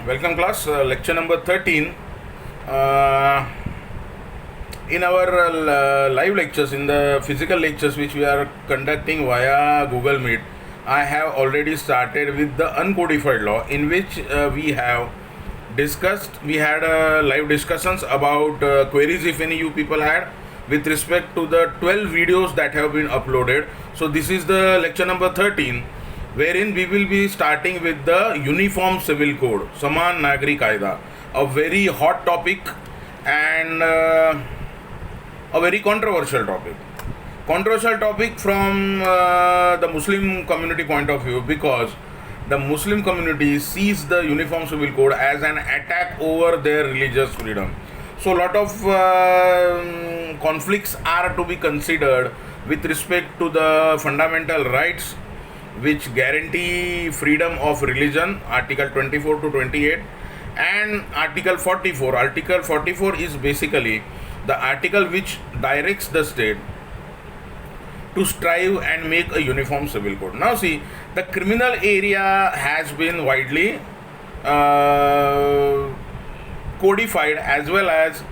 Welcome class, lecture number 13. Uh, in our live lectures, in the physical lectures which we are conducting via Google Meet, I have already started with the uncodified law, in which we had live discussions about queries if any you people had with respect to the 12 videos that have been uploaded. So this is the lecture number 13, wherein we will be starting with the Uniform Civil Code, Saman Nagari Kaida, a very hot topic and a very controversial topic. Controversial topic from the Muslim community point of view, because the Muslim community sees the Uniform Civil Code as an attack over their religious freedom. So a lot of conflicts are to be considered with respect to the fundamental rights which guarantee freedom of religion, Article 24 to 28, and Article 44. Article 44 is basically the article which directs the state to strive and make a uniform civil code. Now see, the criminal area has been widely codified, as well as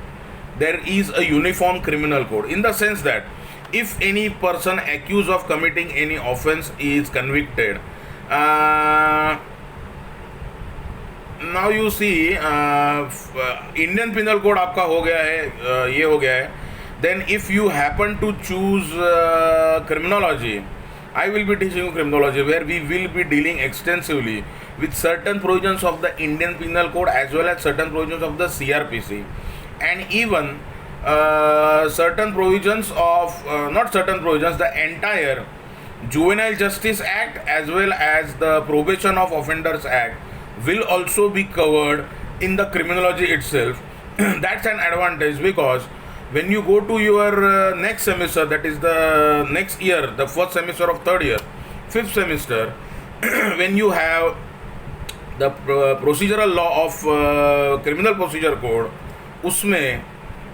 there is a uniform criminal code, in the sense that if any person accused of committing any offense is convicted, now you see Indian Penal Code आपका हो गया है, ये हो गया है. Then if you happen to choose criminology, I will be teaching you criminology, where we will be dealing extensively with certain provisions of the Indian Penal Code as well as certain provisions of the CRPC, and even certain provisions of not certain provisions, the entire Juvenile Justice Act as well as the Probation of Offenders Act will also be covered in the criminology itself. That's an advantage, because when you go to your next semester, that is the next year, the first semester of third year, fifth semester, when you have the procedural law of criminal procedure code, उसमें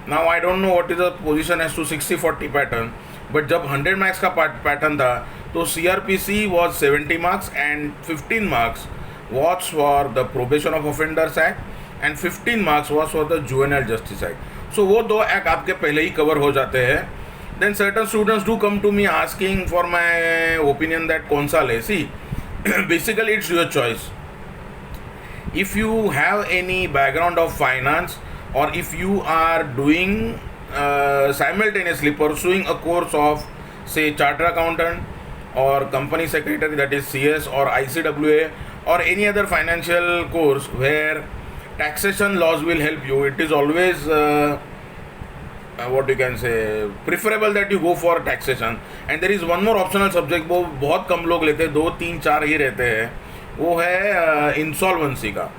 now I don't know what is the position as to 60-40 pattern, but जब 100 marks का pattern था, तो CRPC was 70 marks and 15 marks was for the Probation of Offenders Act and 15 marks was for the Juvenile Justice Act. So वो दो act आपके पहले ही cover हो जाते हैं. Then certain students do come to me asking for my opinion that कौन सा ले. See, basically it's your choice. If you have any background of finance, or if you are doing simultaneously pursuing a course of, say, chartered accountant or company secretary, that is CS or ICWA, or any other financial course where taxation laws will help you, it is always what you can say, preferable that you go for taxation. And there is one more optional subject, वो बहुत कम लोग लेते हैं, 2-3-4 ही रहते हैं, वो है insolvency का.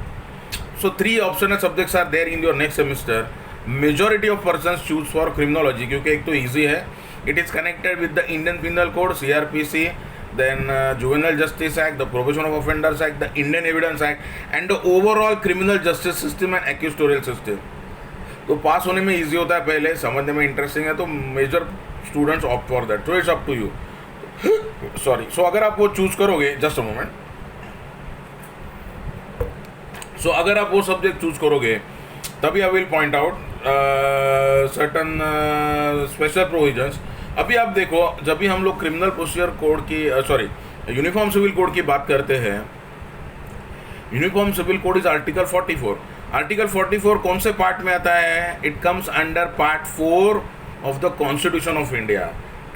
So 3 optional subjects are there in your next semester. Majority of persons choose for criminology, क्योंकि एक तो easy है, it is connected with the Indian Penal Code, CRPC, then Juvenile Justice Act, the Probation of Offenders Act, the Indian Evidence Act, and the overall criminal justice system and accustorial system. तो पास होने में easy होता है, पहले समझने में interesting है, तो major students opt for that. So it's up to you. Sorry. So अगर आप वो choose करोगे, just a moment. So अगर आप वो सब्जेक्ट चूज करोगे, तभी I will point out certain special provisions. अभी आप देखो, जब भी हम लोग क्रिमिनल प्रोसीजर कोड की यूनिफॉर्म सिविल कोड की बात करते हैं, uniform civil code is article 44. Article 44 कौन से पार्ट में आता है? It comes under part 4 of the constitution of India,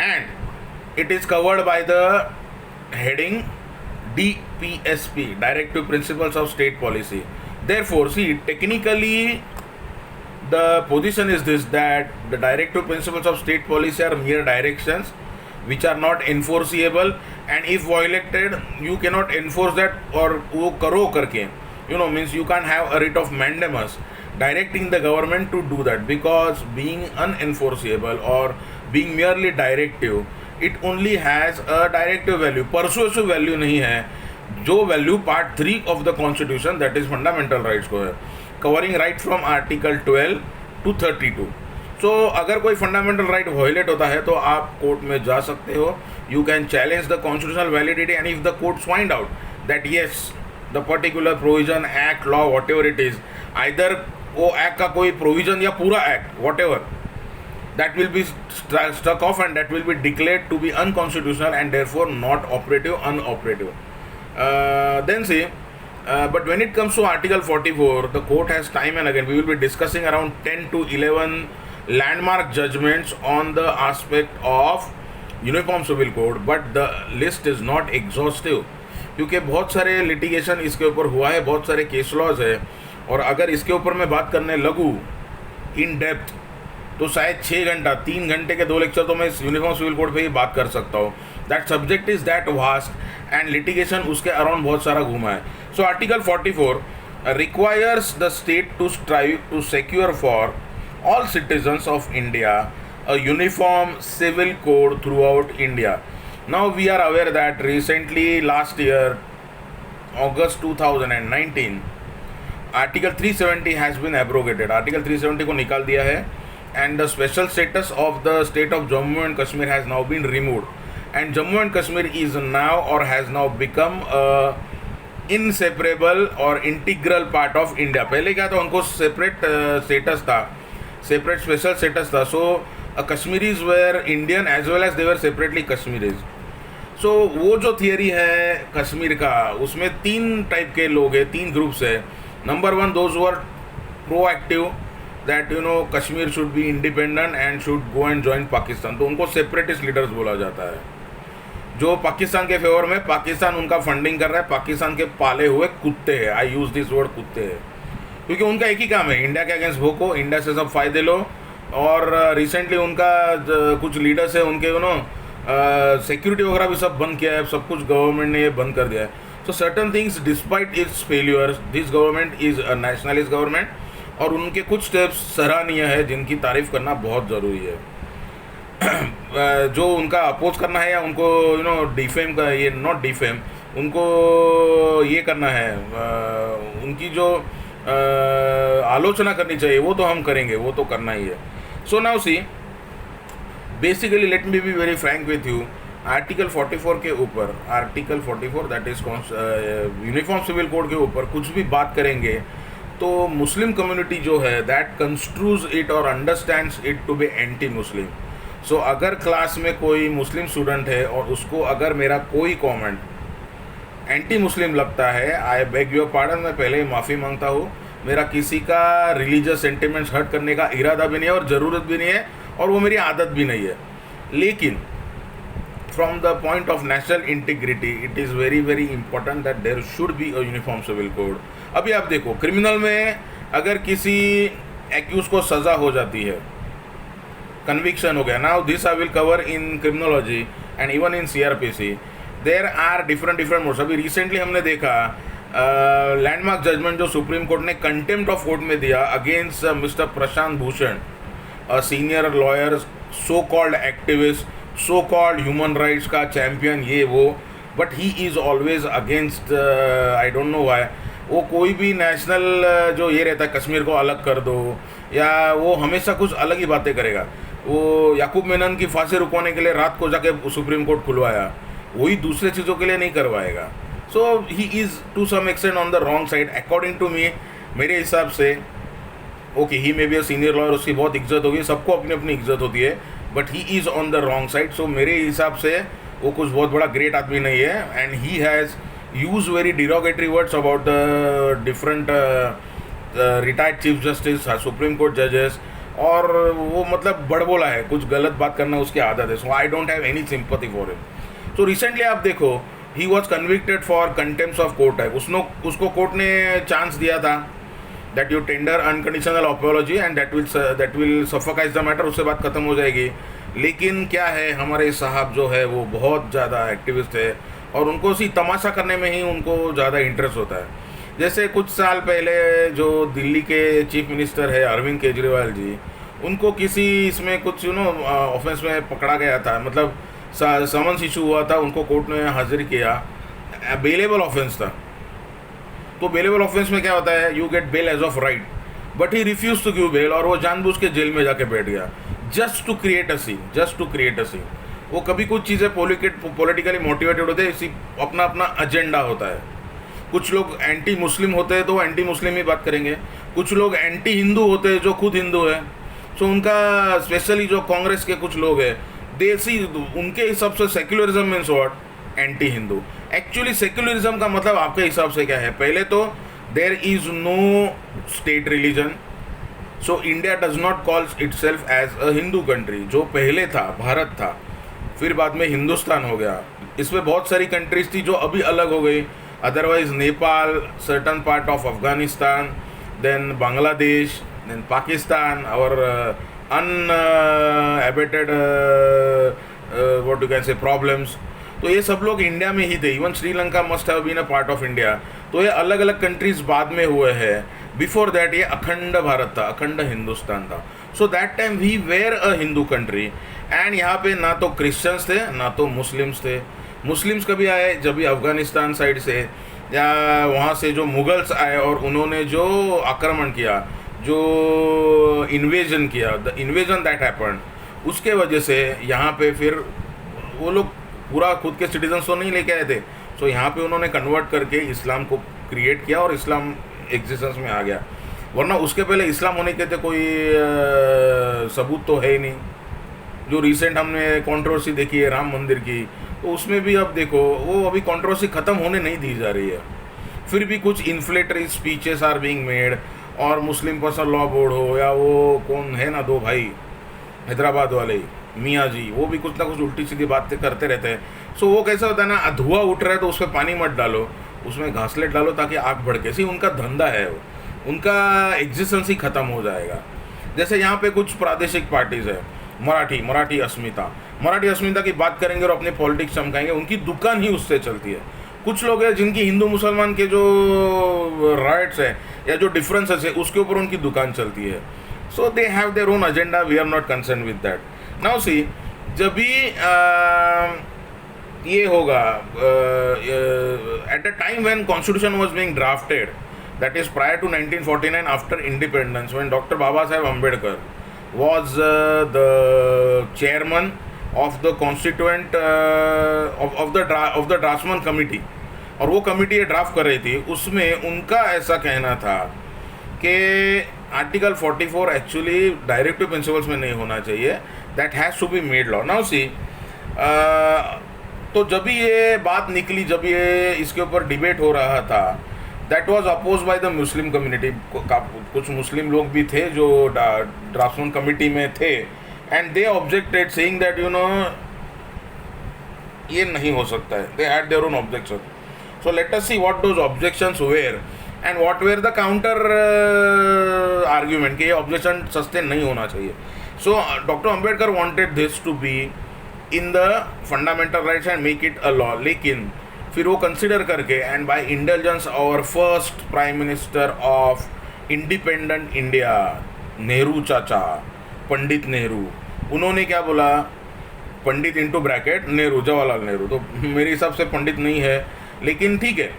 and it is covered by the heading DPSP, Directive Principles of State Policy. Therefore, see, technically the position is this, that the Directive Principles of State Policy are mere directions which are not enforceable, and if violated you cannot enforce that, or wo karo karke, means you can't have a writ of mandamus directing the government to do that, because being unenforceable or being merely directive, it only has a directive value, persuasive value नहीं है, जो value part 3 of the constitution, that is fundamental rights को है, covering right from article 12 to 32. सो अगर कोई fundamental right violate होता है तो आप कोर्ट में जा सकते हो, you can challenge the constitutional validity, and if the courts find out that yes, the particular provision, act, law, what ever it is, either वो एक्ट का कोई प्रोविजन या पूरा act, what ever, that will be struck off and that will be declared to be unconstitutional and therefore not operative, unoperative. Then see, but when it comes to Article 44, the court has time and again, we will be discussing around 10 to 11 landmark judgments on the aspect of uniform civil code, but the list is not exhaustive, क्योंकि बहुत सारे litigation इसके ऊपर हुआ है, बहुत सारे case laws है, और अगर इसके ऊपर मैं बात करने लगूँ इन डेप्थ तो शायद 6 घंटा, 3 घंटे के 2 लेक्चर तो मैं इस यूनिफॉर्म सिविल कोड पे ही बात कर सकता हूँ. That subject is that vast and litigation उसके अराउंड बहुत सारा घूमा है. So article 44 requires the state to strive to secure for all citizens of India a uniform civil code throughout India. Now we are aware that recently last year, August 2019, Article 370 has been abrogated. Article 370 को निकाल दिया है and the special status of the state of Jammu and Kashmir has now been removed. And Jammu and Kashmir is now or has now become a inseparable or integral part of India. पहले क्या था, उनको separate status था, separate special status था. So Kashmiris were Indian as well as they were separately Kashmiris. So वो जो theory है कश्मीर का, उसमें 3 टाइप के लोग हैं, 3 ग्रुप्स है. Number 1, those who are proactive that you know Kashmir should be independent and should go and join Pakistan, तो उनको सेपरेटिस्ट लीडर्स बोला जाता है, जो पाकिस्तान के फेवर में, पाकिस्तान उनका फंडिंग कर रहा है, पाकिस्तान के पाले हुए कुत्ते हैं. आई यूज़ दिस वर्ड कुत्ते हैं, क्योंकि उनका एक ही काम है, इंडिया के अगेंस्ट भोको, इंडिया से सब फायदे लो. और रिसेंटली उनका कुछ लीडर्स है, उनके यू नो सिक्योरिटी वगैरह भी सब बंद किया है, सब कुछ गवर्नमेंट ने ये बंद कर दिया है. So certain things despite its failures, this government is a nationalist government, और उनके कुछ स्टेप्स सराहनीय है जिनकी तारीफ़ करना बहुत ज़रूरी है. जो उनका अपोज करना है या उनको यू नो डिफेम का, ये नॉट डिफेम, उनको ये करना है, उनकी जो आलोचना करनी चाहिए वो तो हम करेंगे, वो तो करना ही है. So now see, basically let me be very frank with you, article 44 के ऊपर, article 44 that is uniform civil code के ऊपर कुछ भी बात करेंगे तो मुस्लिम कम्युनिटी जो है दैट कंस्ट्रूज इट और understands it to be anti Muslim. So अगर क्लास में कोई मुस्लिम स्टूडेंट है और उसको अगर मेरा कोई कमेंट एंटी मुस्लिम लगता है, आई बेग योर पार्डन, मैं पहले ही माफ़ी मांगता हूँ. मेरा किसी का रिलीजियस सेंटिमेंट्स हर्ट करने का इरादा भी नहीं है और ज़रूरत भी नहीं है, और वो मेरी आदत भी नहीं है. लेकिन from the point of national integrity it is very very important that there should be a uniform civil code. अभी आप देखो, क्रिमिनल में अगर किसी एक्यूज को सज़ा हो जाती है, कन्विक्शन हो गया, now this I will cover in criminology and even in CRPC, there are different modes. अभी रिसेंटली हमने देखा लैंडमार्क जजमेंट जो सुप्रीम कोर्ट ने कंटेम्प्ट ऑफ कोर्ट में दिया against Mister Prashant Bhushan, senior lawyer, so called activist, so called human rights का champion, ये वो, but he is always against, I don't know why. वो कोई भी नेशनल जो ये रहता है कश्मीर को अलग कर दो, या वो हमेशा कुछ अलग ही बातें करेगा. वो याकूब मेनन की फांसी रुकवाने के लिए रात को जाके सुप्रीम कोर्ट खुलवाया, वही दूसरे चीज़ों के लिए नहीं करवाएगा. So he is to some extent on the wrong side according to me. मेरे हिसाब से okay, he may be a senior lawyer, उसकी बहुत इज्जत होगी, सबको अपनी अपनी इज्जत होती है, but he is on the wrong side. So मेरे हिसाब से वो कुछ बहुत बड़ा ग्रेट आदमी नहीं है, and he has use very derogatory words about the different retired chief justice, supreme court जजेस, और वो मतलब बड़बोला है, कुछ गलत बात करना उसकी आदत है. So I don't have any sympathy for him. So recently आप देखो, he was convicted for contempt of court है. उसको कोर्ट ने चांस दिया था that you tender unconditional apology and that will suffocate the matter, उससे बात खत्म हो जाएगी. लेकिन क्या है, हमारे साहब जो है वो बहुत ज़्यादा एक्टिविस्ट है और उनको उसी तमाशा करने में ही उनको ज़्यादा इंटरेस्ट होता है. जैसे कुछ साल पहले जो दिल्ली के चीफ मिनिस्टर है अरविंद केजरीवाल जी, उनको किसी इसमें कुछ यू नो ऑफेंस में पकड़ा गया था, मतलब समन्स इशू हुआ था, उनको कोर्ट ने हाजिर किया, बेलेबल ऑफेंस था. तो बेलेबल ऑफेंस में क्या होता है, you get bail as of right, but he refuse to give bail, और वो जानबूझ के जेल में जाके बैठ गया just to create a scene. वो कभी कुछ चीज़ें पॉलिटिकली मोटिवेटेड होते हैं, इसी अपना एजेंडा होता है. कुछ लोग एंटी मुस्लिम होते हैं तो वो एंटी मुस्लिम ही बात करेंगे, कुछ लोग एंटी हिंदू होते हैं जो खुद हिंदू है। सो उनका स्पेशली जो कांग्रेस के कुछ लोग हैं देसी, उनके हिसाब से secularism means what, anti Hindu. Actually secularism का मतलब आपके हिसाब से क्या है? पहले तो there is no state religion, so India does not calls itself as a Hindu country, जो पहले था भारत था, फिर बाद में हिंदुस्तान हो गया। इसमें बहुत सारी कंट्रीज थी जो अभी अलग हो गई, otherwise Nepal, certain part of Afghanistan, then Bangladesh, then Pakistan और unabated what you can say problems, तो ये सब लोग इंडिया में ही थे। Even Sri Lanka must have been a part of India. तो ये अलग अलग कंट्रीज बाद में हुए हैं। बिफोर दैट ये अखंड भारत था, अखंड हिंदुस्तान था। So that time we were a Hindu country and यहाँ पे ना तो क्रिश्चियंस थे ना तो मुस्लिम्स थे। मुस्लिम्स कभी आए जब भी अफगानिस्तान साइड से या वहाँ से जो मुगल्स आए और उन्होंने जो आक्रमण किया, जो इन्वेजन किया, द इन्वेजन दैट हैपेंड, उसके वजह से यहाँ पे फिर वो लोग पूरा खुद के सिटीजन्स तो नहीं लेके आए थे। सो यहाँ पे उन्होंने कन्वर्ट करके इस्लाम को क्रिएट किया और इस्लाम एग्जिस्टेंस में आ गया। वरना उसके पहले इस्लाम होने के तो कोई सबूत तो है ही नहीं। जो रिसेंट हमने कंट्रोवर्सी देखी है राम मंदिर की, तो उसमें भी अब देखो वो अभी कंट्रोवर्सी ख़त्म होने नहीं दी जा रही है, फिर भी कुछ इन्फ्लेटरी स्पीचेस आर बीइंग मेड। और मुस्लिम पर्सनल लॉ बोर्ड हो या वो कौन है ना, दो भाई हैदराबाद वाले मियाँ जी, वो भी कुछ ना कुछ उल्टी सीधी बातें करते रहते हैं। सो वो कैसा होता है ना, धुआं उठ रहा है तो उस पर पानी मत डालो, उसमें घासलेट डालो ताकि आग भड़के। सी उनका धंधा है, वो उनका एग्जिस्टेंस ही ख़त्म हो जाएगा। जैसे यहाँ पे कुछ प्रादेशिक पार्टीज़ है, मराठी अस्मिता की बात करेंगे और अपनी पॉलिटिक्स चमकाएंगे, उनकी दुकान ही उससे चलती है। कुछ लोग हैं जिनकी हिंदू मुसलमान के जो राइट्स है या जो डिफरेंसेस है उसके ऊपर उनकी दुकान चलती है। So they have their own agenda, we are not concern with that. Now see, जब भी ये होगा at a time when constitution was being drafted, that is prior to 1949 after independence, when doctor Baba Saheb Ambedkar was the chairman of the constituent of the draftsman committee, और वो committee ये draft कर रही थी। उसमें उनका ऐसा कहना था कि आर्टिकल 44 एक्चुअली डायरेक्टिव प्रिंसिपल्स में नहीं होना चाहिए, that has to be made law. Now see, तो जब भी ये बात निकली, जब ये इसके ऊपर डिबेट हो रहा था, that was oppose by the Muslim community. कुछ मुस्लिम लोग भी थे जो ड्राफ्टमैन कमिटी में थे, and they objected saying that you know ये नहीं हो सकता है। They had their own objection. So let us see what those objections were and what were the counter argument कि ये ऑब्जेक्शन सस्टेन नहीं होना चाहिए। So doctor Ambedkar wanted this to be in the fundamental rights and make it a law, लेकिन फिर वो consider करके and by intelligence our first prime minister of independent India, Nehru चाचा, पंडित नेहरू, उन्होंने क्या बोला, पंडित इंटू ब्रैकेट नेहरू, जवाहरलाल नेहरू। तो मेरे हिसाब से पंडित नहीं है, लेकिन ठीक है,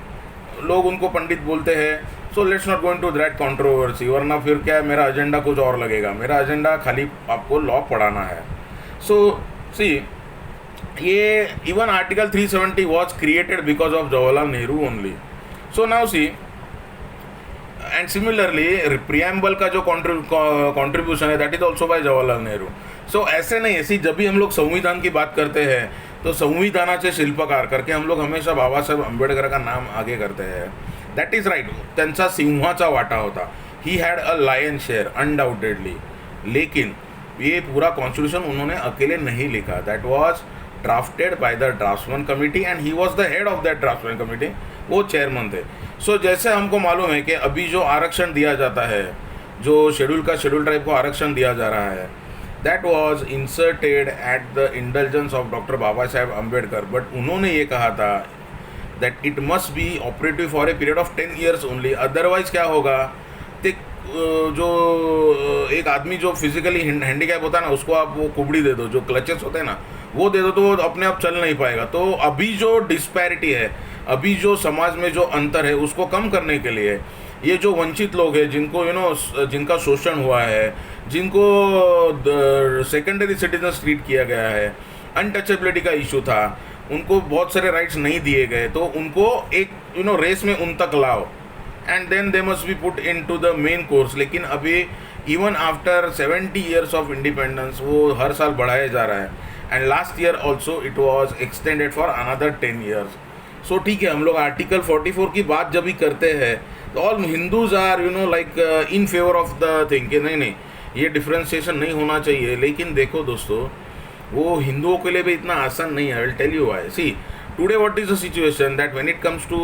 लोग उनको पंडित बोलते हैं। So let's not go into that controversy, वरना फिर क्या है, मेरा एजेंडा कुछ और लगेगा। मेरा एजेंडा खाली आपको लॉ पढ़ाना है। सो सी, ये even article 370 was created because of Jawaharlal Nehru only. So now see, and similarly preamble का जो contribution है that is also by Jawaharlal Nehru. So ऐसे नहीं, ऐसी जब भी हम लोग संविधान की बात करते हैं तो संविधानाचे शिल्पकार करके हम लोग हमेशा बाबासाहेब आंबेडकर का नाम आगे करते हैं। That is right, त्यांचा सिंहाचा वाटा होता, he had a lion share undoubtedly, लेकिन ये पूरा कॉन्स्टिट्यूशन उन्होंने अकेले नहीं लिखा। That was drafted by the draftsman committee and he was the head of that draftsman committee, वो चेयरमैन थे। सो जैसे हमको मालूम है कि अभी जो आरक्षण दिया जाता है, जो शेड्यूल ट्राइब को आरक्षण दिया जा रहा है, that was inserted at the indulgence of doctor Baba Saheb Ambedkar. But उन्होंने ये कहा था that it must be operative for a period of 10 years only, otherwise क्या होगा, जो एक आदमी जो फिजिकली हैंडीकैप होता है ना, उसको आप वो कुबड़ी दे दो, जो क्लचेस होते हैं ना वो दे दो, तो वो अपने आप चल नहीं पाएगा। तो अभी जो डिस्पैरिटी है, अभी जो समाज में जो अंतर है, उसको कम करने के लिए ये जो वंचित लोग हैं, जिनको जिनका शोषण हुआ है, जिनको सेकेंडरी सिटीजन ट्रीट किया गया है, अनटचेबिलिटी का इशू था, उनको बहुत सारे राइट्स नहीं दिए गए, तो उनको एक रेस में उन तक लाओ, and then they must be put into the main course. लेकिन अभी even after 70 years of independence वो हर साल बढ़ाया जा रहा है, and last year also it was extended for another 10 years. So ठीक है, हम लोग आर्टिकल 44 की बात जब भी करते हैं तो all Hindus are like in favour of the thing कि नहीं ये डिफ्रेंशिएशन नहीं होना चाहिए। लेकिन देखो दोस्तों, वो हिंदुओं के लिए भी इतना आसान नहीं है। I will tell you why. See today what is the situation that when it comes to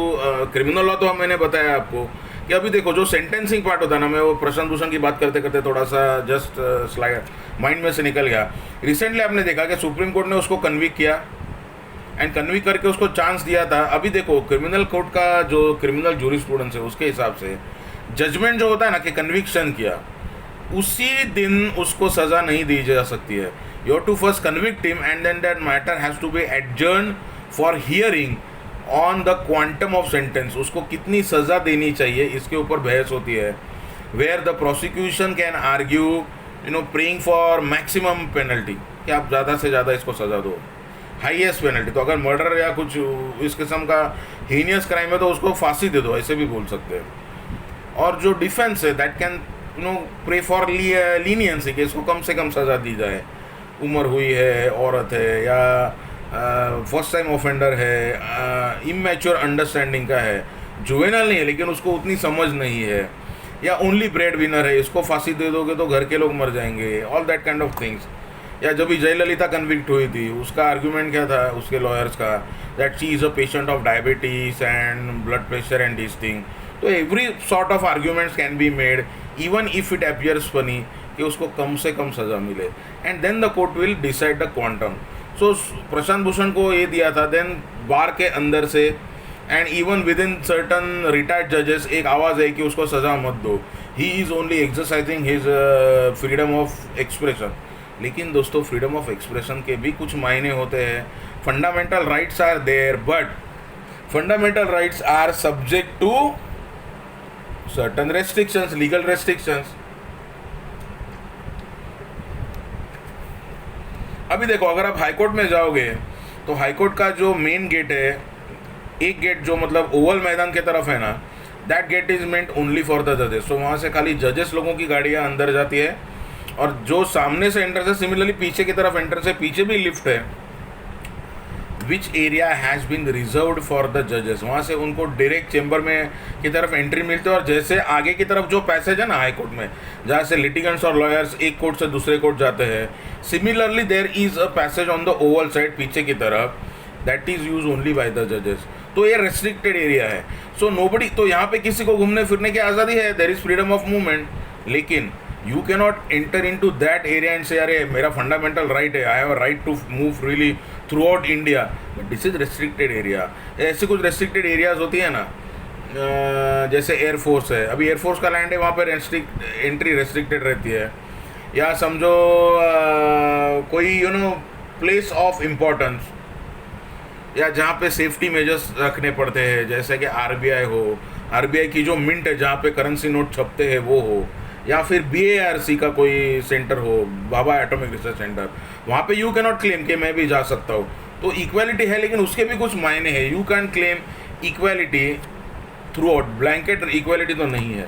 criminal law, तो मैंने बताया आपको कि अभी देखो जो सेंटेंसिंग पार्ट होता है ना, मैं वो प्रशांत भूषण की बात करते करते थोड़ा सा जस्ट स्लाइड माइंड में से निकल गया। रिसेंटली आपने देखा कि सुप्रीम कोर्ट ने उसको कन्विक्ट किया, एंड कन्विक्ट करके उसको चांस दिया था। अभी देखो क्रिमिनल कोर्ट का जो क्रिमिनल जूरिस्प्रूडेंस है उसके हिसाब से जजमेंट जो होता है ना कि कन्विक्शन किया, उसी दिन उसको सज़ा नहीं दी जा सकती है। You have to first convict him and then that matter has to be adjourn for hearing on the quantum of sentence. उसको कितनी सज़ा देनी चाहिए इसके ऊपर बहस होती है, where the prosecution can argue praying for maximum penalty कि आप ज़्यादा से ज़्यादा इसको सज़ा दो, हाईएस्ट पेनल्टी। तो अगर मर्डर या कुछ इस किस्म का हीनियस क्राइम है तो उसको फांसी दे दो, ऐसे भी बोल सकते हैं। और जो डिफेंस है that can pray for leniency कि इसको कम से कम सज़ा दी जाए, उम्र हुई है, औरत है, या फर्स्ट टाइम ऑफेंडर है, इमैच्योर अंडरस्टैंडिंग का है, जुवेनल नहीं है लेकिन उसको उतनी समझ नहीं है, या ओनली ब्रेड विनर है, इसको फांसी दे दोगे तो घर के लोग मर जाएंगे, all that kind of things. या जब भी जयललिता कन्विक्ट हुई थी उसका आर्ग्यूमेंट क्या था उसके लॉयर्स का, that she is a patient of diabetes and blood pressure and this thing. तो every sort of arguments can be made even if it appears funny कि उसको कम से कम सज़ा मिले, and then the court will decide the quantum. So Prashant Bhushan को ये दिया था, देन बार के अंदर से and even within certain retired जजेस एक आवाज़ है कि उसको सज़ा मत दो, he is only exercising his freedom of expression. लेकिन दोस्तों फ्रीडम ऑफ एक्सप्रेशन के भी कुछ मायने होते हैं। Fundamental rights are there, but fundamental rights are subject to certain restrictions, legal restrictions. अभी देखो अगर आप हाईकोर्ट में जाओगे तो हाईकोर्ट का जो मेन गेट है, एक गेट जो मतलब ओवल मैदान की तरफ है ना, that get is meant only for the जजेस। तो वहाँ से खाली जजेस लोगों की गाड़ियाँ अंदर जाती है, और जो सामने से एंट्रेंस है सिमिलरली पीछे की तरफ एंट्रेंस है, पीछे भी लिफ्ट है, which area has been reserved for the जजेस। वहाँ से उनको डायरेक्ट चेंबर में की तरफ एंट्री मिलती है, और जैसे आगे की तरफ जो पैसेज है ना हाई कोर्ट में, जहाँ से लिटिगेंट्स और लॉयर्स एक कोर्ट से दूसरे कोर्ट जाते हैं, similarly there is a passage on the oval side पीछे की तरफ, that is use only by the जजेस। तो ये रेस्ट्रिक्टेड एरिया है। सो नोबडी, तो यहाँ पे किसी को घूमने फिरने की आज़ादी है, there is freedom of movement, लेकिन you cannot enter into that area and say अरे मेरा फंडामेंटल राइट है, I have a right to move freely throughout India, but this is restricted area. ऐसे कुछ रेस्ट्रिक्टेड एरियाज होती है ना, जैसे एयरफोर्स है, अभी एयरफोर्स का लैंड है, वहाँ पर एंट्री रेस्ट्रिक्टेड रहती है। या समझो कोई प्लेस ऑफ इम्पोर्टेंस, या जहाँ पे सेफ्टी मेजर्स रखने पड़ते हैं, जैसे कि आरबीआई हो, आरबीआई की जो मिंट है जहाँ पे करेंसी नोट छपते हैं वो हो, या फिर BARC का कोई सेंटर हो, भाभा एटॉमिक रिसर्च सेंटर, वहाँ पे यू कैन नॉट क्लेम कि मैं भी जा सकता हूँ। तो इक्वालिटी है, लेकिन उसके भी कुछ मायने हैं। You can claim equality through out, blanket equality तो नहीं है।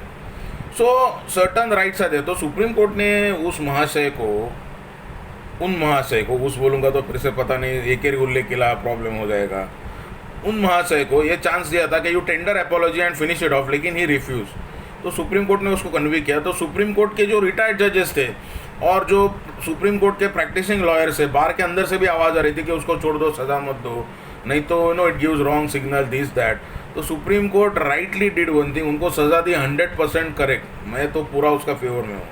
सो सर्टन राइट्स आते हैं। तो सुप्रीम कोर्ट ने उस महाशय को, उन महाशय को, उस बोलूँगा तो फिर से पता नहीं एक ही उल्लेख के लिए प्रॉब्लम हो जाएगा, उन महाशय को ये चांस दिया था कि you tender apology and finish it of, लेकिन ही रिफ्यूज़। तो सुप्रीम कोर्ट ने उसको कन्विक्ट किया। तो सुप्रीम कोर्ट के जो रिटायर्ड जजेस थे और जो सुप्रीम कोर्ट के प्रैक्टिसिंग लॉयर्स है, बार के अंदर से भी आवाज़ आ रही थी कि उसको छोड़ दो, सज़ा मत दो, नहीं तो it gives wrong signal, this that. तो Supreme Court rightly did one thing, उनको सज़ा दी 100% करेक्ट। मैं तो पूरा उसका फेवर में हूँ,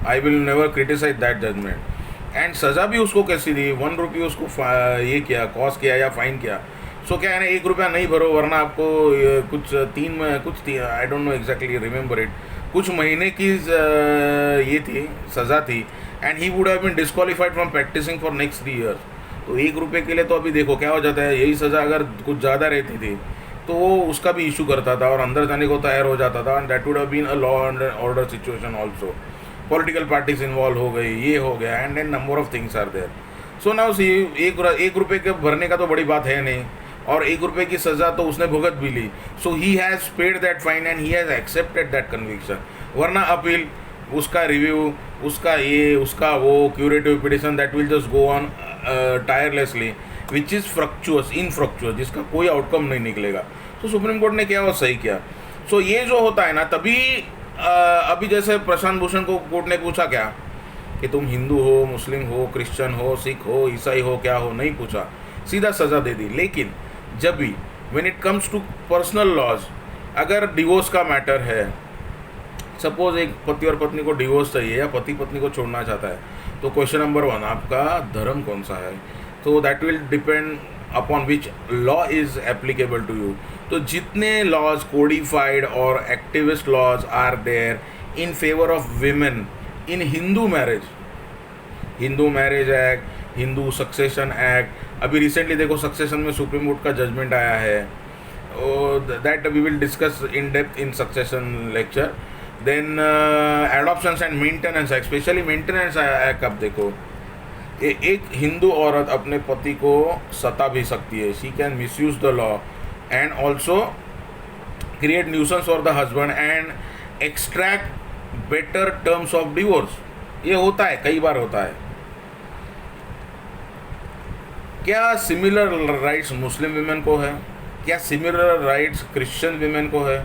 I will never criticise that judgment. And सज़ा भी उसको कैसी दी, 1 रुपये उसको ये किया, कॉस्ट किया या फाइन किया। सो क्या है ना, 1 रुपया नहीं भरो वरना आपको कुछ I don't know exactly remember it, कुछ महीने की ये थी सज़ा थी, and he would have been disqualified from practising for next 3 years. तो 1 रुपये के लिए तो अभी देखो क्या हो जाता है। यही सज़ा अगर कुछ ज़्यादा रहती थी तो वो उसका भी इशू करता था और अंदर जाने को तैयार हो जाता था, and that would have been a law and order situation also. Political parties involve हो गई, ये हो गया, and then number of things are there. So now see, एक रुपये के भरने का तो बड़ी बात है नहीं, और 1 रुपये की सज़ा तो उसने भुगत भी ली. So he has paid that fine and he has accepted that conviction. वरना अपील, उसका रिव्यू, उसका ये, उसका वो, curative petition, that will just go on tirelessly, which is fructuous, infructuous, जिसका कोई आउटकम नहीं निकलेगा. तो सुप्रीम कोर्ट ने किया वो सही किया. सो ये जो होता है ना, तभी अभी जैसे प्रशांत भूषण को कोर्ट ने पूछा क्या कि तुम हिंदू हो, मुस्लिम हो, क्रिश्चियन हो, सिख हो, ईसाई हो, क्या हो, नहीं पूछा, सीधा सज़ा दे दी. लेकिन जब भी when it comes to personal laws, अगर डिवोर्स का मैटर है, सपोज एक पति और पत्नी को डिवोर्स चाहिए या पति पत्नी को छोड़ना चाहता है, तो क्वेश्चन नंबर 1, आपका धर्म कौन सा है. तो that will depend upon which law is applicable to you. तो जितने लॉज कोडिफाइड और activist laws are there in favour of women in Hindu marriage act, Hindu succession act, अभी रिसेंटली देखो सक्सेशन में सुप्रीम कोर्ट का जजमेंट आया है, that we will discuss in depth in succession lecture. Then adoptions and maintenance act, specially maintenance act. अब देखो, एक हिंदू औरत अपने पति को सता भी सकती है. She can misuse the law and also create nuisance for the husband and extract better terms of divorce. ये होता है, कई बार होता है. क्या सिमिलर राइट्स मुस्लिम विमेन को है? क्या सिमिलर राइट्स क्रिश्चियन विमेन को है?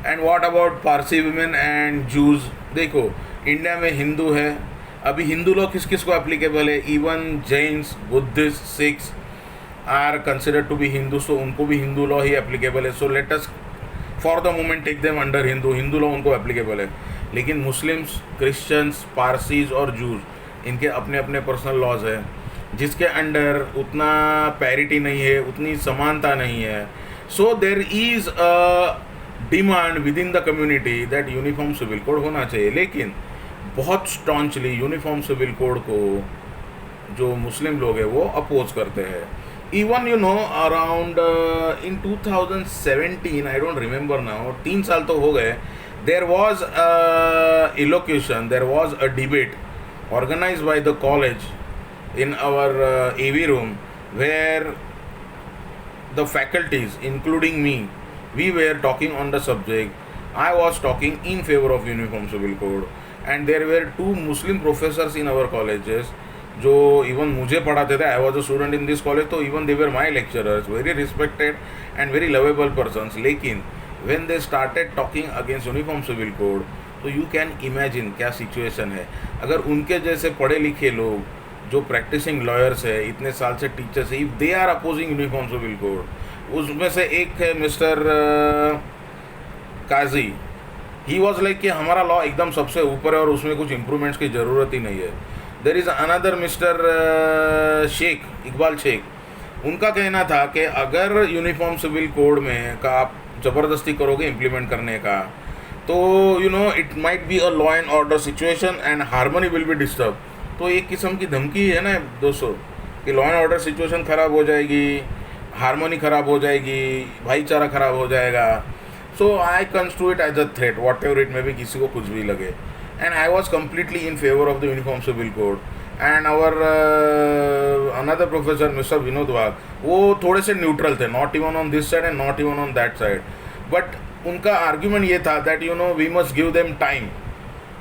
And what about Parsi women and Jews? देखो, इंडिया में हिंदू है, अभी हिंदू लॉ किस किस को एप्लीकेबल है? Even Jains, Buddhist, Sikhs are considered to be Hindu, so उनको भी हिंदू लॉ ही एप्लीकेबल है. So let us for the moment take them under Hindu law उनको एप्लीकेबल है. लेकिन मुस्लिम्स, क्रिश्चियंस, पारसीज और जूज, इनके अपने अपने पर्सनल लॉज है, जिसके अंडर उतना पैरिटी नहीं है, उतनी समानता नहीं है. So there is a demand within the community that uniform civil code होना चाहिए. लेकिन बहुत स्टॉन्चली यूनिफॉर्म सिविल कोड को जो मुस्लिम लोग हैं वो अपोज करते हैं. Even you know around in 2017, I don't remember now, 3 साल तो हो गए, there was a elocution, there was a debate organized by the college in our AV room, where the faculties, including me, we were talking on the subject. I was talking in favor of uniform civil code, and there were 2 Muslim professors in our colleges जो even मुझे पढ़ाते थे. I was a student in this college, तो even they were my lecturers, very respected and very lovable persons. लेकिन when they started talking against uniform civil code, तो you can imagine क्या situation है. अगर उनके जैसे पढ़े लिखे लोग जो प्रैक्टिसिंग लॉयर्स है, इतने साल से टीचर्स है, if they are opposing uniform civil code, उसमें से एक है mister Kazi, he was like कि हमारा लॉ एकदम सबसे ऊपर है और उसमें कुछ इम्प्रूवमेंट्स की ज़रूरत ही नहीं है. There is another mister Sheikh, Iqbal Sheikh, उनका कहना था कि अगर यूनिफॉर्म सिविल कोड में का आप ज़बरदस्ती करोगे इम्प्लीमेंट करने का, तो you know it might be a law and order situation and harmony will be disturb. तो एक किस्म की धमकी है ना दोस्तों कि लॉ एंड ऑर्डर सिचुएशन ख़राब हो जाएगी, हार्मनी ख़राब हो जाएगी, भाईचारा ख़राब हो जाएगा. So I construe it as a threat, whatever it में भी, किसी को कुछ भी लगे. And I was completely in favour of the uniform civil code. And our another professor Mister Vinod Wagh, वो थोड़े से न्यूट्रल थे, not even on this side and not even on that side. But उनका आर्ग्यूमेंट ये था that you know we must give them time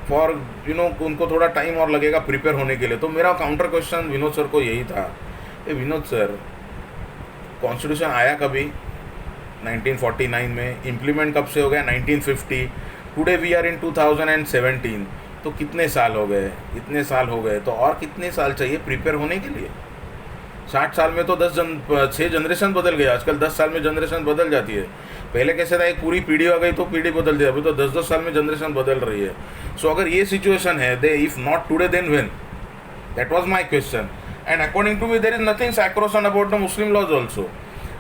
for you know, उनको थोड़ा time और लगेगा प्रिपेयर होने के लिए. तो मेरा काउंटर क्वेश्चन विनोद सर को यही था, विनोद सर, कॉन्स्टिट्यूशन आया कभी 1949 में, इम्प्लीमेंट कब से हो गया 1950, टुडे वी आर इन 2017, तो कितने साल हो गए? इतने साल हो गए, तो और कितने साल चाहिए प्रिपेयर होने के लिए? 60 साल में तो 6 जनरेशन बदल गया. आजकल 10 साल में जनरेशन बदल जाती है. पहले कैसे था, एक पूरी पीढ़ी आ गई तो पीढ़ी बदल दी, अभी तो 10-10 साल में जनरेशन बदल रही है. सो अगर ये सिचुएशन है, they if not today then when? That was my question. And according to me there is nothing sacrosanct about the Muslim laws also.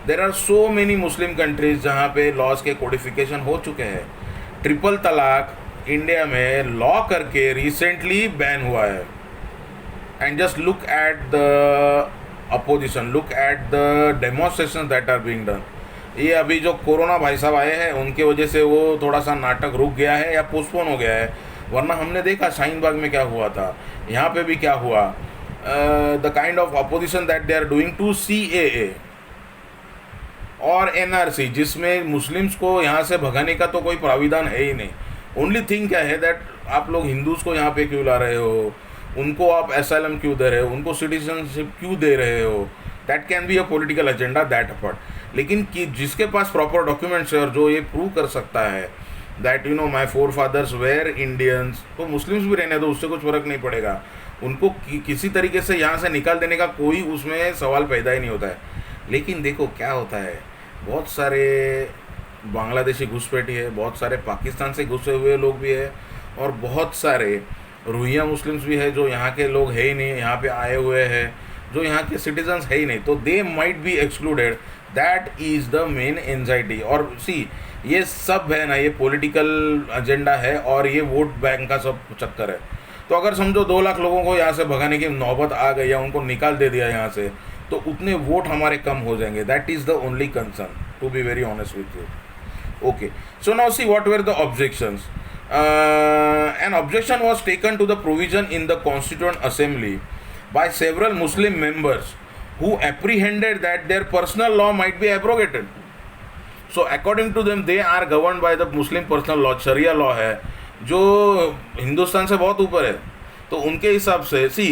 There are so many Muslim countries जहाँ पे laws के codification हो चुके हैं. Triple तलाक India में law करके recently ban हुआ है. And just look at the opposition, look at the demonstration that are being done. ये अभी जो कोरोना भाई साहब आए हैं उनके वजह से वो थोड़ा सा नाटक रुक गया है या पोस्टपोन हो गया है. वरना हमने देखा शाहीन बाग में क्या हुआ था, यहाँ पे भी क्या हुआ. The kind of opposition that they are doing to CAA और NRC, जिसमें मुस्लिम्स को यहाँ से भगाने का तो कोई प्राविधान है ही नहीं. ओनली थिंग क्या है दैट आप लोग हिंदूज़ को यहाँ पे क्यों ला रहे हो, उनको आप एसाइलम क्यों दे रहे हो, उनको सिटीजनशिप क्यों दे रहे हो. That can be a political agenda, that apart. लेकिन कि जिसके पास प्रॉपर डॉक्यूमेंट्स है और जो ये प्रूव कर सकता है that you know my four fathers were Indians, तो मुस्लिम्स भी रहने दो, उससे कुछ फ़र्क नहीं पड़ेगा. उनको किसी तरीके से यहाँ से निकाल देने का कोई उसमें सवाल पैदा ही नहीं होता है. लेकिन देखो क्या होता है, बहुत सारे बांग्लादेशी घुसपैठी है, बहुत सारे पाकिस्तान से घुसे हुए लोग भी है, और बहुत सारे रोहिंग्या मुस्लिम्स भी है जो यहाँ के लोग है ही नहीं, यहाँ पे आए हुए हैं, जो यहाँ के सिटीजन्स है ही नहीं. तो they might be excluded. That is the main anxiety. और सी ये सब है ना, ये पॉलिटिकल एजेंडा है और ये वोट बैंक का सब चक्कर है. तो अगर समझो 2 लाख लोगों को यहाँ से भगाने की नौबत आ गई या उनको निकाल दे दिया यहाँ से, तो उतने वोट हमारे कम हो जाएंगे. That is the only concern, to be very honest with you. Okay, so now see what were the objections. An objection was taken to the provision in the Constituent Assembly by several Muslim members who apprehended that their personal law might be abrogated. So according to them, they are governed by the Muslim personal law, Sharia law है, जो हिंदुस्तान से बहुत ऊपर है. तो उनके हिसाब से सी,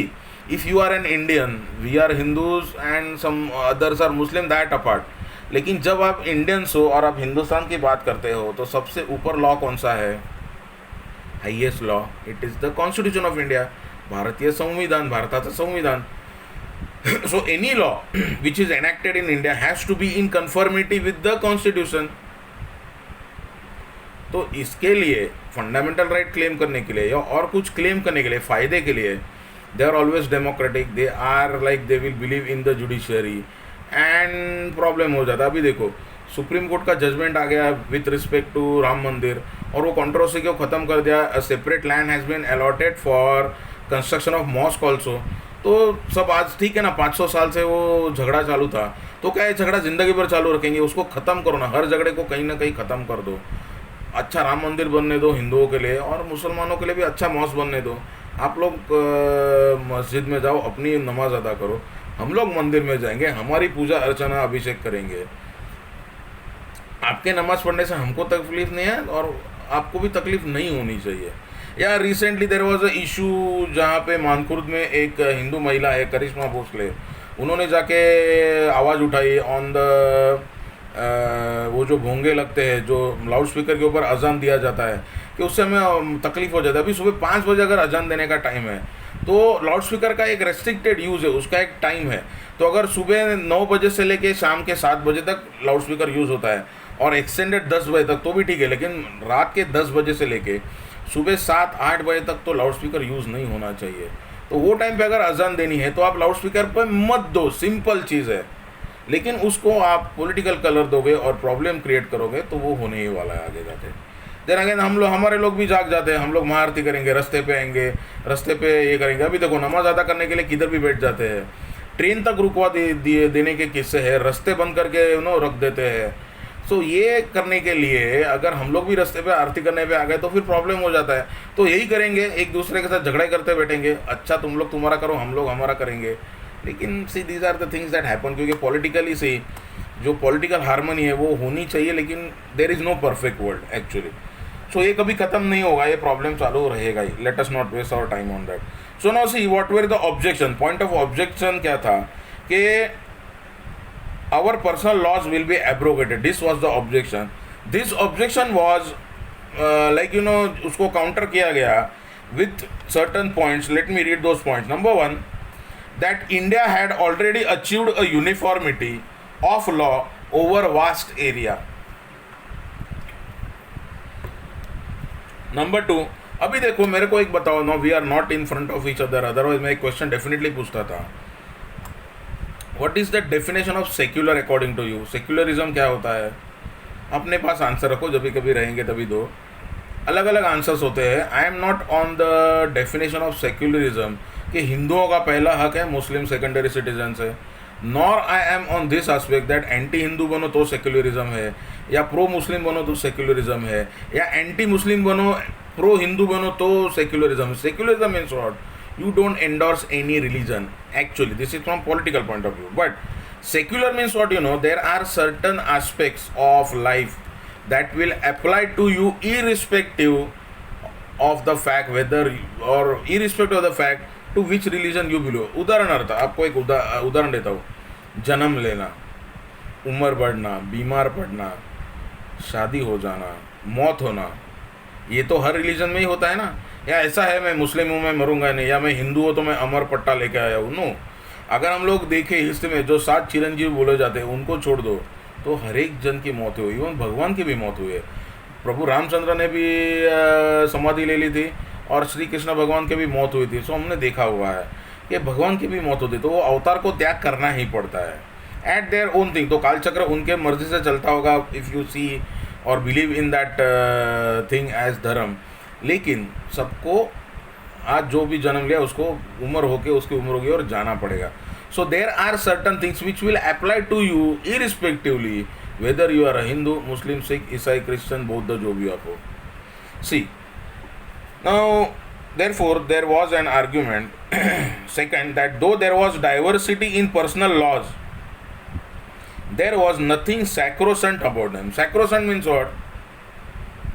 if you are an Indian, we are Hindus and some others are Muslim, that apart. लेकिन जब आप इंडियंस हो और आप हिंदुस्तान की बात करते हो, तो सबसे ऊपर लॉ कौन सा है? Highest law, it is the constitution of India, भारतीय संविधान, भारताचं संविधान. So any law which is enacted in India has to be in conformity with the constitution. तो इसके लिए फंडामेंटल राइट क्लेम करने के लिए या और कुछ क्लेम करने के लिए, फ़ायदे के लिए, they are always democratic, they are like they will believe in the judiciary, and problem हो जाता है. अभी देखो सुप्रीम कोर्ट का जजमेंट आ गया विथ रिस्पेक्ट टू राम मंदिर, और वो कंट्रोवर्सी को ख़त्म कर दिया. A separate land has been allotted for construction of mosque also. तो सब आज ठीक है ना, 500 साल से वो झगड़ा चालू था, तो क्या है, झगड़ा ज़िंदगी भर चालू रखेंगे? उसको ख़त्म करो ना, हर झगड़े को कहीं ना कहीं ख़त्म कर दो. अच्छा राम मंदिर बनने दो हिंदुओं के लिए, और मुसलमानों के लिए भी अच्छा मॉस्क बनने दो. आप लोग मस्जिद में जाओ, अपनी नमाज अदा करो, हम लोग मंदिर में जाएंगे, हमारी पूजा अर्चना अभिषेक करेंगे. आपके नमाज पढ़ने से हमको तकलीफ नहीं है और आपको भी तकलीफ नहीं होनी चाहिए. या recently there was a issue जहाँ पे मानकुर्द में एक हिंदू महिला है, करिश्मा भोसले, उन्होंने जाके आवाज़ उठाई ऑन द वो जो भोंगे लगते हैं, जो लाउड स्पीकर के ऊपर अजान दिया जाता है, कि उससे हमें तकलीफ़ हो जाता है. अभी सुबह 5 बजे अगर अजान देने का टाइम है, तो लाउड स्पीकर का एक रेस्ट्रिक्टेड यूज़ है, उसका एक टाइम है. तो अगर सुबह 9 बजे से लेके शाम के 7 बजे तक लाउड स्पीकर यूज़ होता है और एक्सटेंडेड 10 बजे तक, तो भी ठीक है. लेकिन रात के 10 बजे से लेके सुबह 7-8 बजे तक तो लाउड स्पीकर यूज़ नहीं होना चाहिए. तो वो टाइम पे अगर अजान देनी है तो आप लाउड स्पीकर पर मत दो, सिंपल चीज़ है. लेकिन उसको आप पॉलिटिकल कलर दोगे और प्रॉब्लम क्रिएट करोगे तो वो होने ही वाला है आगे जाके. देन अगेन हमारे लोग भी जाग जाते हैं, हम लोग महाआरती करेंगे, रास्ते पे आएंगे, रास्ते पे ये करेंगे. अभी देखो नमाज अदा करने के लिए किधर भी बैठ जाते हैं, ट्रेन तक रुकवा देने के किस्से हैं, रास्ते बंद करके रख देते हैं. सो ये करने के लिए अगर हम लोग भी रास्ते पे आरती करने पे आ गए तो फिर प्रॉब्लम हो जाता है. तो यही करेंगे, एक दूसरे के साथ झगड़े करते बैठेंगे. अच्छा तुम लोग तुम्हारा करो, हम लोग हमारा करेंगे. लेकिन see these are the things that happen, क्योंकि पॉलिटिकली सी जो पॉलिटिकल हार्मनी है वो होनी चाहिए, लेकिन there is no perfect world actually. So ये कभी ख़त्म नहीं होगा, ये प्रॉब्लम चालू रहेगा ही. Let us not waste our time on that. So now see what were the objection. Point of objection क्या था कि our personal laws will be abrogated. This was the objection. This objection was उसको counter किया गया with certain points. Let me read those points. Number 1, that India had already achieved a uniformity of law over vast area. Number 2, अभी देखो मेरे को एक बताओ, no we are not in front of each other, otherwise मैं एक question definitely पूछता था. What is the definition of secular according to you? Secularism क्या होता है? अपने पास आंसर रखो, जब भी कभी रहेंगे तभी दो. अलग अलग आंसर्स होते हैं. आई am not on the definition of secularism कि हिंदुओं का पहला हक है, मुस्लिम सेकेंडरी सिटीजन्स है. Nor I am on this aspect that anti Hindu बनो तो सेक्युलरिज्म है, या प्रो मुस्लिम बनो तो सेक्युलरिज्म है, या एंटी मुस्लिम बनो प्रो हिंदू बनो तो secularism. Secularism means what? you don't endorse any religion. Actually, this is from political point of view. But secular means what? There are certain aspects of life that will apply to you irrespective of the fact or irrespective of the fact to which religion you belong. उदाहरणार्थ आपको एक उदाहरण देता हूँ. जन्म लेना, उम्र बढ़ना, बीमार पड़ना, शादी हो जाना, मौत होना, ये तो हर रिलीजन में ही होता है ना. या ऐसा है मैं मुस्लिम हूँ मैं मरूंगा नहीं, या मैं हिंदू हूँ तो मैं अमर पट्टा लेके आया हूँ. नो, अगर हम लोग देखें हिस्ट्री में जो 7 चिरंजीव बोले जाते हैं उनको छोड़ दो तो हर एक जन की मौत हुई. इवन भगवान की भी मौत हुई है. प्रभु रामचंद्र ने भी समाधि ले ली थी और श्री कृष्ण भगवान की भी मौत हुई थी. सो हमने देखा हुआ है कि भगवान की भी मौत होती तो वो अवतार को त्याग करना ही पड़ता है एट देयर ओन थिंग. तो कालचक्र उनके मर्जी से चलता होगा इफ़ यू सी और believe in that thing as dharma. लेकिन सबको आज जो भी जन्म लिया उसको उम्र होके उसकी उम्र होगी और जाना पड़ेगा. So there are certain things which will apply to you irrespectively whether you are a Hindu, Muslim, Sikh, ईसाई, क्रिश्चियन, बौद्ध, जो भी आप हो. See now therefore there was an argument second that though there was diversity in personal laws there was nothing sacrosanct about them. Sacrosanct means what?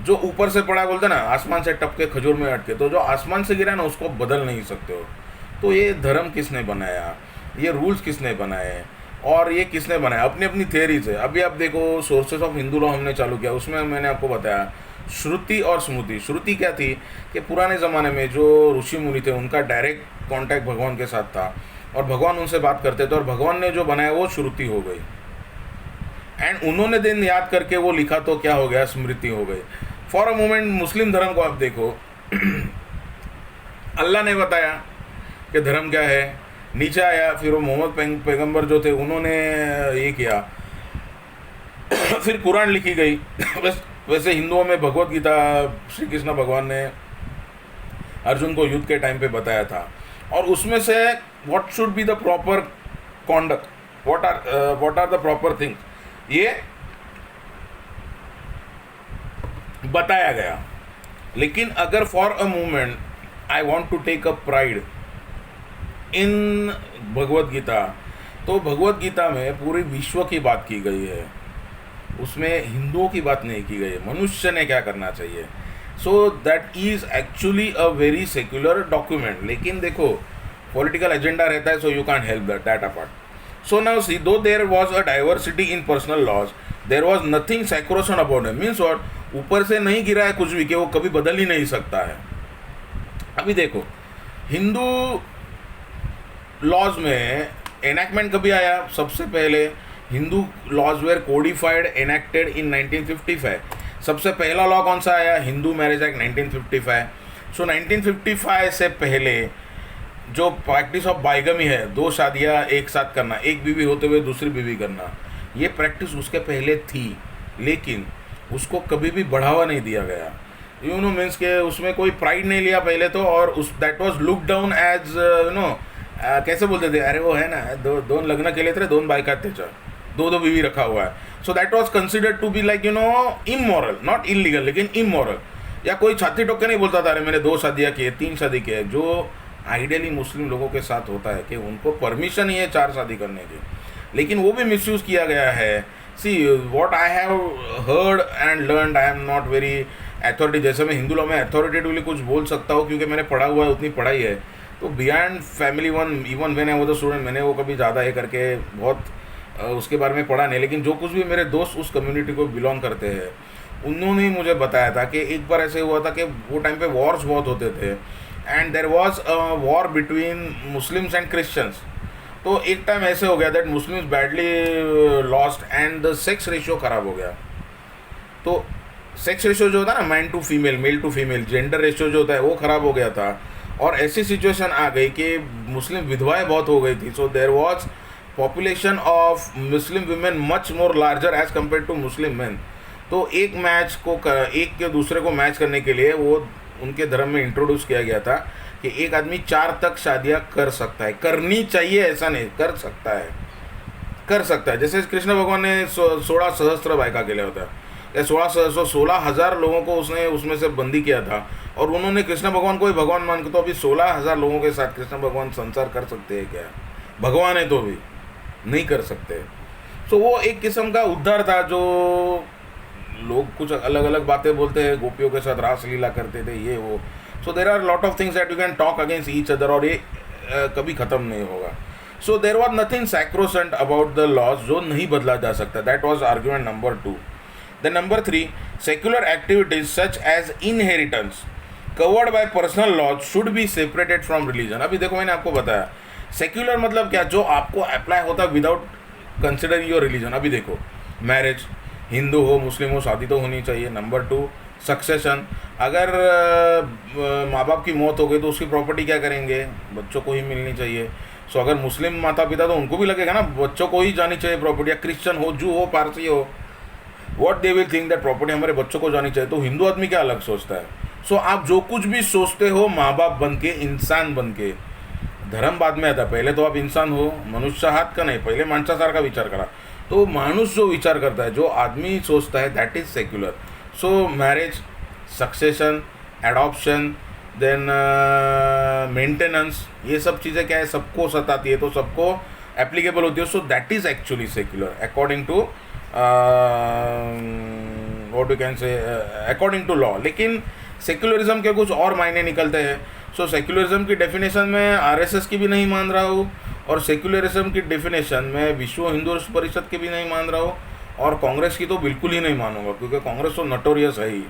जो ऊपर से पड़ा बोलते ना, आसमान से टपके खजूर में अटके, तो जो आसमान से गिरा ना उसको बदल नहीं सकते हो. तो ये धर्म किसने बनाया, ये रूल्स किसने बनाए और ये किसने बनाया? अपनी अपनी थियरी से. अभी आप देखो सोर्सेस ऑफ हिंदू लॉ हमने चालू किया, उसमें मैंने आपको बताया श्रुति और स्मृति. श्रुति क्या थी कि पुराने ज़माने में जो ऋषि मुनि थे उनका डायरेक्ट कांटेक्ट भगवान के साथ था और भगवान उनसे बात करते थे और भगवान ने जो बनाया वो श्रुति हो गई. एंड उन्होंने दिन याद करके वो लिखा तो क्या हो गया, स्मृति हो गई. फॉर अ मोमेंट मुस्लिम धर्म को आप देखो, अल्लाह ने बताया कि धर्म क्या है, नीचे आया, फिर वो मोहम्मद पैगंबर जो थे उन्होंने ये किया, फिर कुरान लिखी गई. वैसे हिंदुओं में भगवत गीता श्री कृष्ण भगवान ने अर्जुन को युद्ध के टाइम पे बताया था और उसमें से what should be the proper conduct, what are the proper things, ये बताया गया. लेकिन अगर for a moment I want to take a pride in Bhagavad Gita, तो भगवत गीता में पूरी विश्व की बात की गई है, उसमें हिंदुओं की बात नहीं की गई है, मनुष्य ने क्या करना चाहिए. So that is actually a very secular document. लेकिन देखो पॉलिटिकल एजेंडा रहता है, so you can't help that apart. So now see, though there was a diversity in personal laws there was nothing sacrosanct about it. Means what? ऊपर से नहीं गिरा है कुछ भी कि वो कभी बदल ही नहीं सकता है. अभी देखो हिंदू लॉज में एनैक्टमेंट कभी आया, सबसे पहले Hindu laws were codified enacted in 1955. सबसे पहला लॉ कौन सा आया? Hindu marriage act 1955. सो 1955 से पहले जो प्रैक्टिस ऑफ बाइगमी है, 2 शादियाँ एक साथ करना, एक बीवी होते हुए दूसरी बीवी करना, ये प्रैक्टिस उसके पहले थी, लेकिन उसको कभी भी बढ़ावा नहीं दिया गया. मीन्स के उसमें कोई प्राइड नहीं लिया पहले तो, और उस that was look down as कैसे बोलते थे, अरे वो है ना दोन लग्न केले थे, 2 बायका त्याच्या, 2 बीवी रखा हुआ है. So that was considered to be like immoral, not illegal लेकिन इमोरल. या कोई छाती टोक के नहीं बोलता था अरे मैंने 2 शादियाँ की है, 3 शादी की है, जो आइडियली मुस्लिम लोगों के साथ होता है कि उनको परमिशन ही है 4 शादी करने की, लेकिन वो भी मिसयूज़ किया गया है. See what I have heard and learned, I am not very authority. जैसे मैं हिंदू लॉ में अथॉरिटेटिवली कुछ बोल सकता हूँ क्योंकि मैंने पढ़ा हुआ है, उतनी पढ़ाई है. तो beyond family one, even when I was a student, मैंने वो कभी ज़्यादा ये करके बहुत उसके बारे में पढ़ा नहीं. लेकिन जो कुछ भी मेरे दोस्त उस कम्युनिटी को बिलोंग करते हैं उन्होंने मुझे बताया था कि एक बार ऐसे हुआ था कि वो टाइम पे वॉर्स बहुत होते थे and there was a war between Muslims and Christians. तो एक टाइम ऐसे हो गया that Muslims badly lost and the sex ratio ख़राब हो गया. तो सेक्स रेशियो जो होता है ना, man to female, male to female, gender ratio जो होता है वो ख़राब हो गया था और ऐसी सिचुएशन आ गई कि मुस्लिम विधवाएं बहुत हो गई थी. So there was population of Muslim women much more larger as compare to Muslim man. तो एक मैच को एक के दूसरे को मैच करने के लिए वो उनके धर्म में इंट्रोड्यूस किया गया था कि एक आदमी 4 तक शादियां कर सकता है, करनी चाहिए ऐसा नहीं, कर सकता है, कर सकता है. जैसे कृष्ण भगवान ने 16 सहस्त्र बायका केल्या होत्या. या 16,000 लोगों को उसने उसमें से बंदी किया था, और उन्होंने कृष्ण भगवान को ही भगवान मान के, तो अभी 16,000 लोगों के साथ कृष्ण भगवान संसार कर सकते हैं क्या? भगवान है तो भी नहीं कर सकते। सो वो एक किस्म का उद्धार था, जो लोग कुछ अलग अलग बातें बोलते हैं, गोपियों के साथ रास लीला करते थे, ये वो। So there are lot of things that you can talk against each other, और ये कभी ख़त्म नहीं होगा। So there was nothing sacrosanct about the laws, जो नहीं बदला जा सकता। That was argument number 2। The number 3, secular activities such as inheritance covered by personal laws should be separated from religion. अभी देखो, मैंने आपको बताया सेक्युलर मतलब क्या, जो आपको अप्लाई होता है विदाउट कंसिडरिंग योर रिलीजन। अभी देखो, मैरिज, हिंदू हो मुस्लिम हो शादी तो होनी चाहिए। नंबर 2, सक्सेशन, अगर माँ बाप की मौत हो गई तो उसकी प्रॉपर्टी क्या करेंगे? बच्चों को ही मिलनी चाहिए। सो अगर मुस्लिम माता पिता तो उनको भी लगेगा ना बच्चों को ही जानी चाहिए प्रॉपर्टी, या क्रिश्चियन हो, जू हो, पारसी हो, what they will think that property हमारे बच्चों को जानी चाहिए। तो हिंदू आदमी क्या अलग सोचता है? सो आप जो कुछ भी सोचते हो माँ बाप बन के, इंसान बन के, धर्म बाद में आता, पहले तो आप इंसान हो, मनुष्य हाथ का नहीं, पहले माणसासारखा विचार करा। तो मानुष जो विचार करता है, जो आदमी सोचता है, that is secular. So marriage, succession, adoption, then maintenance, ये सब चीज़ें क्या है, सबको सताती है, तो सबको एप्लीकेबल होती है। So that is actually secular according to what you can say, according to law. लेकिन सेक्युलरिज्म के कुछ और मायने निकलते हैं। सो सेक्युलरिज्म की डेफिनेशन में आरएसएस की भी नहीं मान रहा हूँ, और सेक्युलरिज्म की डेफिनेशन में विश्व हिंदू परिषद की भी नहीं मान रहा हूँ, और कांग्रेस की तो बिल्कुल ही नहीं मानूंगा, क्योंकि कांग्रेस तो नटोरियस है ही,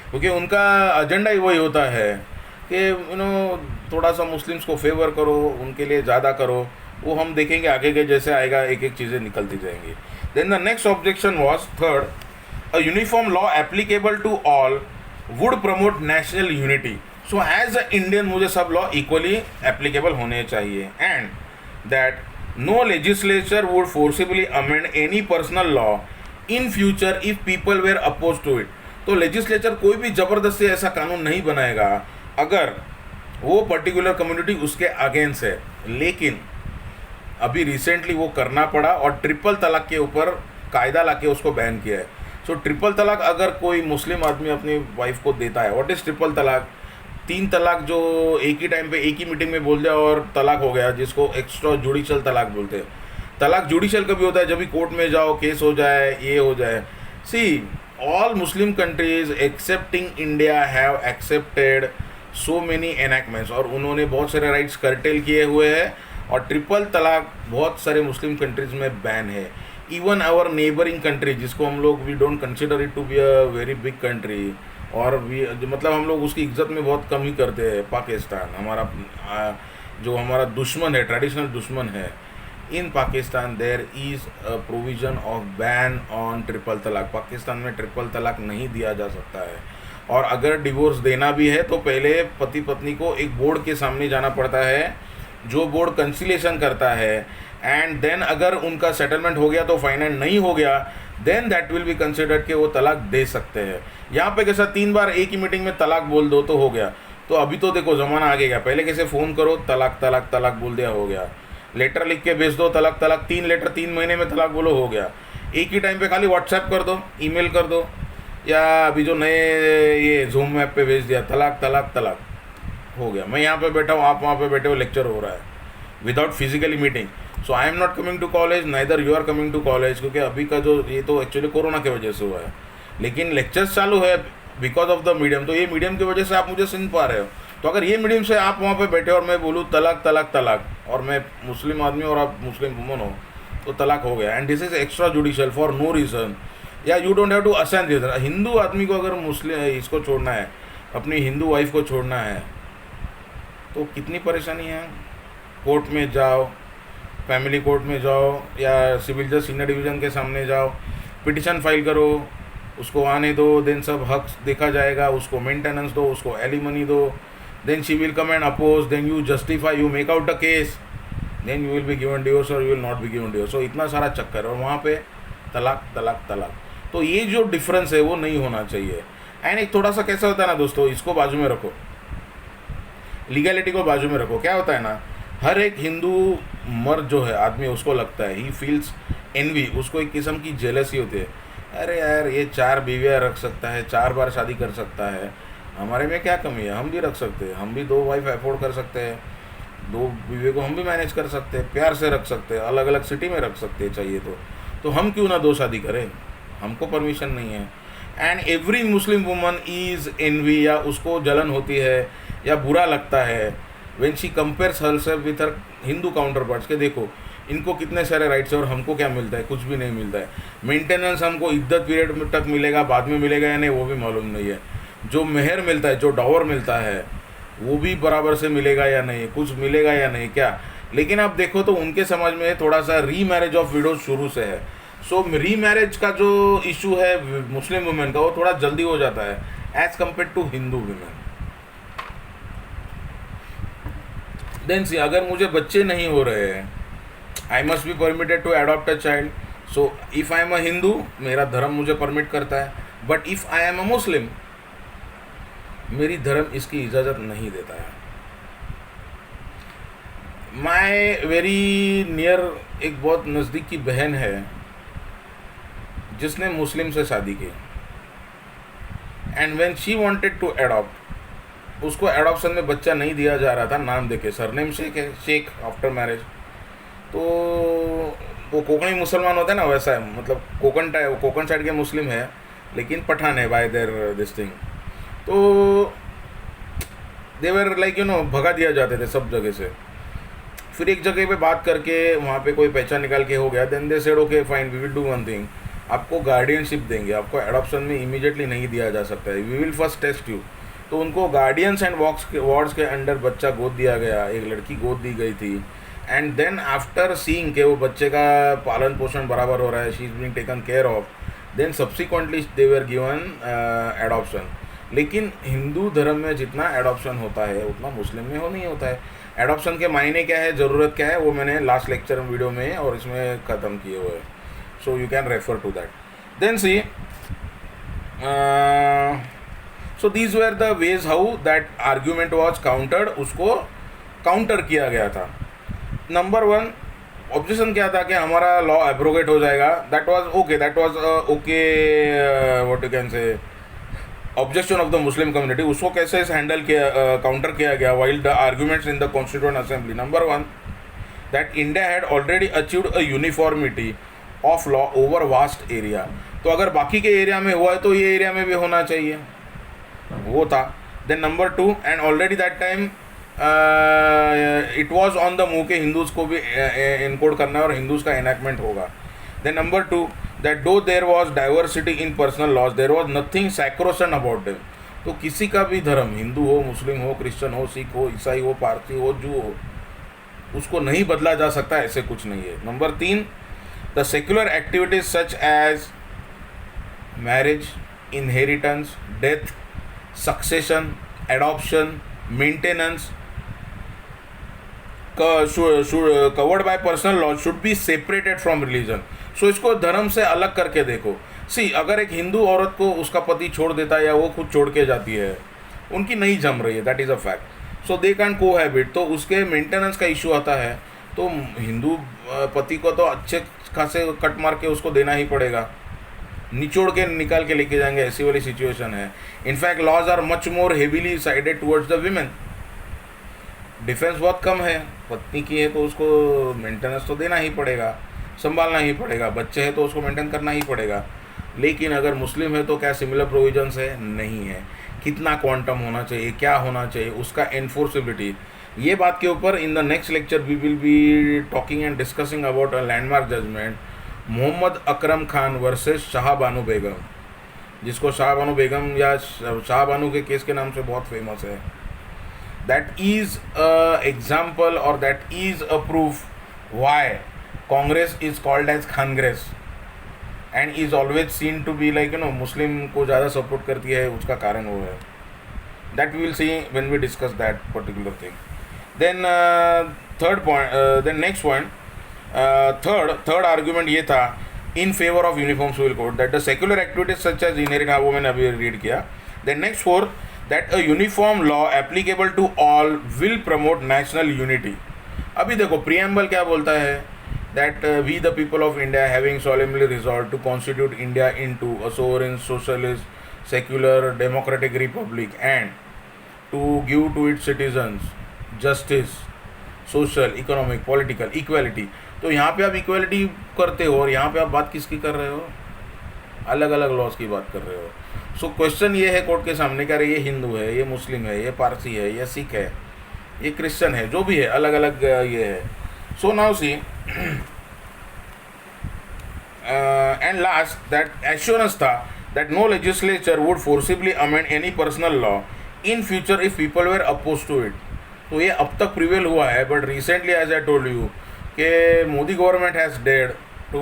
क्योंकि उनका एजेंडा ही वही होता है कि थोड़ा सा मुस्लिम्स को फेवर करो, उनके लिए ज़्यादा करो। वो हम देखेंगे आगे के जैसे आएगा, एक एक चीज़ें निकलती जाएंगी। Then the next objection was third, a uniform law applicable to all would promote national unity. So as a Indian मुझे सब लॉ इक्वली एप्लीकेबल होने चाहिए, and that no legislature would forcibly amend any personal law in future if people were oppose to it. तो legislature कोई भी ज़बरदस्ती ऐसा कानून नहीं बनाएगा अगर वो पर्टिकुलर कम्युनिटी उसके अगेंस्ट है। लेकिन अभी रिसेंटली वो करना पड़ा, और ट्रिपल तलाक के ऊपर कायदा लाके उसको बैन किया है। सो ट्रिपल तलाक अगर कोई मुस्लिम आदमी अपनी वाइफ को देता है, व्हाट इज़ ट्रिपल तलाक? 3 तलाक जो एक ही टाइम पे एक ही मीटिंग में बोल दिया और तलाक हो गया, जिसको एक्स्ट्रा जुडिशल तलाक बोलते हैं। तलाक जुडिशल कभी होता है जब भी कोर्ट में जाओ, केस हो जाए, ये हो जाए। See all Muslim countries excepting India have accepted so many enactments, और उन्होंने बहुत सारे राइट्स कर्टेल किए हुए हैं, और ट्रिपल तलाक बहुत सारे मुस्लिम कंट्रीज़ में बैन है। इवन आवर नेबरिंग कंट्री, जिसको हम लोग we don't consider it to be a very big country, और वी मतलब हम लोग उसकी इज्जत में बहुत कम ही करते हैं, पाकिस्तान हमारा जो हमारा दुश्मन है, ट्रेडिशनल दुश्मन है। In Pakistan there is a provision of ban on triple talaq. Pakistan में ट्रिपल तलाक नहीं दिया जा सकता है, और अगर डिवोर्स देना भी है तो पहले पति पत्नी को एक बोर्ड के सामने जाना पड़ता है, जो बोर्ड कंसिलेशन करता है, एंड देन अगर उनका सेटलमेंट हो गया तो फाइनल, नहीं हो गया then that will be considered कि वो तलाक दे सकते हैं। यहाँ पे कैसा 3 बार एक ही मीटिंग में तलाक बोल दो तो हो गया। तो अभी तो देखो ज़माना आगे गया, पहले कैसे फ़ोन करो तलाक तलाक तलाक बोल दिया, हो गया। लेटर लिख के भेज दो तलाक तलाक, 3 लेटर 3 महीने में तलाक बोलो, हो गया। एक ही टाइम पे खाली व्हाट्सएप कर दो, ईमेल कर दो, या अभी जो नए ये जूम ऐप पे भेज दिया तलाक तलाक तलाक, हो गया। मैं यहाँ पे बैठा हूँ, आप वहाँ पे बैठे हो, लेक्चर हो रहा है without physically meeting. So I am not coming to college, neither you are coming to college, क्योंकि अभी का जो ये तो एक्चुअली कोरोना की वजह से हुआ है, लेकिन लेक्चर्स चालू है बिकॉज ऑफ द मीडियम। तो ये मीडियम की वजह से आप मुझे सुन पा रहे हो। तो अगर ये मीडियम से आप वहाँ पे बैठे और मैं बोलूँ तलाक तलाक तलाक, और मैं मुस्लिम आदमी और आप मुस्लिम वुमन हो, तो तलाक हो गया। And this is extra judicial for no reason, या you don't have to assign reason. Hindu आदमी को अगर मुस्लिम इसको छोड़ना है, अपनी हिंदू वाइफ को छोड़ना है, तो कितनी परेशानी है। कोर्ट में जाओ, फैमिली कोर्ट में जाओ, या सिविल जज सीनियर डिवीज़न के सामने जाओ, पिटिशन फाइल करो, उसको आने दो, देन सब हक देखा जाएगा, उसको मेंटेनेंस दो, उसको एलिमनी दो, then she will come and oppose, then you justify, you make out a case, then you will be given divorce और you will not be given divorce. So इतना सारा चक्कर, और वहाँ पे तलाक तलाक तलाक। तो ये जो डिफरेंस है वो नहीं होना चाहिए। एंड एक थोड़ा सा कैसा होता है ना दोस्तों, इसको बाजू में रखो, लीगैलिटी को बाजू में रखो। क्या होता है ना, हर एक हिंदू मर्द जो है आदमी, उसको लगता है ही फील्स एनवी, उसको एक किस्म की जेलसी होती है अरे यार ये 4 बीवियाँ रख सकता है, 4 बार शादी कर सकता है, हमारे में क्या कमी है? हम भी रख सकते हैं, हम भी 2 वाइफ अफोर्ड कर सकते हैं, 2 बीवी को हम भी मैनेज कर सकते हैं, प्यार से रख सकते हैं, अलग अलग सिटी में रख सकते हैं चाहिए तो हम क्यों ना 2 शादी करें? हमको परमिशन नहीं है। And every Muslim woman is envy, या उसको जलन होती है या बुरा लगता है when she compares herself with her Hindu counterparts के। देखो इनको कितने सारे राइट्स है और हमको क्या मिलता है? कुछ भी नहीं मिलता है। मेंटेनेंस हमको इद्दत पीरियड तक मिलेगा, बाद में मिलेगा या नहीं वो भी मालूम नहीं है। जो मेहर मिलता है, जो डॉवर मिलता है, वो भी बराबर से मिलेगा या नहीं, कुछ मिलेगा या नहीं क्या। लेकिन आप देखो तो उनके समाज में थोड़ा सा री मैरिज ऑफ विडोज शुरू से है। सो री मैरिज का जो इशू है मुस्लिम वुमेन का, वो थोड़ा जल्दी हो जाता है as compare to Hindu women. Then see, अगर मुझे बच्चे नहीं हो रहे हैं, I must be permitted to adopt a child. So if I am a Hindu, मेरा धर्म मुझे परमिट करता है, but if I am a Muslim, मेरी धर्म इसकी इजाज़त नहीं देता है। माय वेरी नियर एक बहुत नज़दीक की बहन है जिसने मुस्लिम से शादी की, and when she wanted to adopt, उसको एडॉप्शन में बच्चा नहीं दिया जा रहा था नाम देके, सरनेम शेख है, शेख आफ्टर मैरिज। तो वो कोंकणी मुसलमान होता है ना, वैसा है, मतलब कोकण साइड के मुस्लिम है लेकिन पठान है बाय देयर दिस थिंग। तो देवर लाइक भगा दिया जाते थे सब जगह से। फिर एक जगह पे बात करके वहाँ पे कोई पहचान निकाल के हो गया, then they said okay fine, we will do one thing, आपको गार्डियनशिप देंगे, आपको एडॉप्शन में इमीडिएटली नहीं दिया जा सकता है, we will first test you. तो उनको गार्डियंस एंड वार्ड्स के अंडर बच्चा गोद दिया गया, एक लड़की गोद दी गई थी। एंड देन आफ्टर सीइंग के वो बच्चे का पालन पोषण बराबर हो रहा है, she is being taken care of, then subsequently they were given adoption. लेकिन हिंदू धर्म में जितना एडॉप्शन होता है उतना मुस्लिम में हो नहीं होता है। एडॉप्शन के मायने क्या है, ज़रूरत क्या है, वो मैंने लास्ट लेक्चर वीडियो में और इसमें ख़त्म किए हुए हैं, so you can refer to that. Then see, so these were the ways how that argument was countered, उसको काउंटर किया गया था। नंबर 1 ऑब्जेक्शन क्या था कि हमारा लॉ एब्रोगेट हो जाएगा, that was okay, what you can से objection of the Muslim community. उसको कैसे हैंडल किया, काउंटर किया गया while the arguments in the constituent assembly. Number 1 that India had already achieved a uniformity of law over vast area. तो अगर बाकी के एरिया में हुआ है तो ये एरिया में भी होना चाहिए, वो था। Then number 2, and already that time it was on the move के हिंदूज़ को भी इनकोड करना है और हिंदूज़ का एनैक्टमेंट होगा। Then number 2 that though there was diversity in personal laws, there was nothing sacrosanct about them. तो किसी का भी धर्म, हिंदू हो, मुस्लिम हो, क्रिश्चियन हो, सिख हो, ईसाई हो, पारसी हो, जू हो, उसको नहीं बदला जा सकता, ऐसे कुछ नहीं है। Number 3, the secular activities such as marriage, inheritance, death, succession, adoption, maintenance covered by personal law should be separated from religion. So इसको धर्म से अलग करके देखो। सी, अगर एक हिंदू औरत को उसका पति छोड़ देता है या वो खुद छोड़ के जाती है, उनकी नहीं जम रही है, that is a fact, so they can को हैबिट, तो उसके मेंटेनेंस का इशू आता है, तो हिंदू पति को तो अच्छे खासे कट मार के उसको देना ही पड़ेगा, निचोड़ के निकाल के लेके जाएंगे, ऐसी वाली सिचुएशन है। In fact laws are much more heavily sided towards the women. Defence बहुत कम है, पत्नी की है तो उसको मेंटेनेंस तो देना ही पड़ेगा, संभालना ही पड़ेगा, बच्चे हैं तो उसको मेंटेन करना ही पड़ेगा। लेकिन अगर मुस्लिम है तो क्या सिमिलर प्रोविजंस है? नहीं है। कितना क्वांटम होना चाहिए, क्या होना चाहिए, उसका एनफोर्सेबिलिटी, ये बात के ऊपर in the next lecture we will be talking and discussing about a landmark judgment, Mohammad Akram Khan versus Shahbano Begum, जिसको शाहबानू बेगम या शाहबानू के केस के नाम से बहुत फेमस है। दैट इज़ अ एग्जाम्पल और that is a proof why Congress is called as Khangress and is always seen to be like Muslim को ज़्यादा सपोर्ट करती है, उसका कारण वो है। That we will see when we discuss that particular thing. Then third point, then next point, third argument ये था in favour of uniform civil code, that the secular activities such as inherit, हाँ वो मैंने अभी read किया। Then next 4, that a uniform law applicable to all will promote national unity. अभी देखो preamble क्या बोलता है that we the people of India having solemnly resolved to constitute India into a sovereign socialist secular democratic republic and to give to its citizens justice social economic political equality. तो यहाँ पे आप equality करते हो और यहाँ पे आप बात किसकी कर रहे हो, अलग अलग लॉज की बात कर रहे हो. सो क्वेश्चन ये है कोर्ट के सामने कि अरे ये हिंदू है, ये मुस्लिम है, ये पारसी है, ये सिख है, ये क्रिश्चियन है, जो भी है अलग अलग ये है. So now C and last that assurance था that no legislature would forcibly amend any personal law in future if people were opposed to it. तो ये अब तक प्रिवेल हुआ है, but recently as I told you कि Modi government has dead to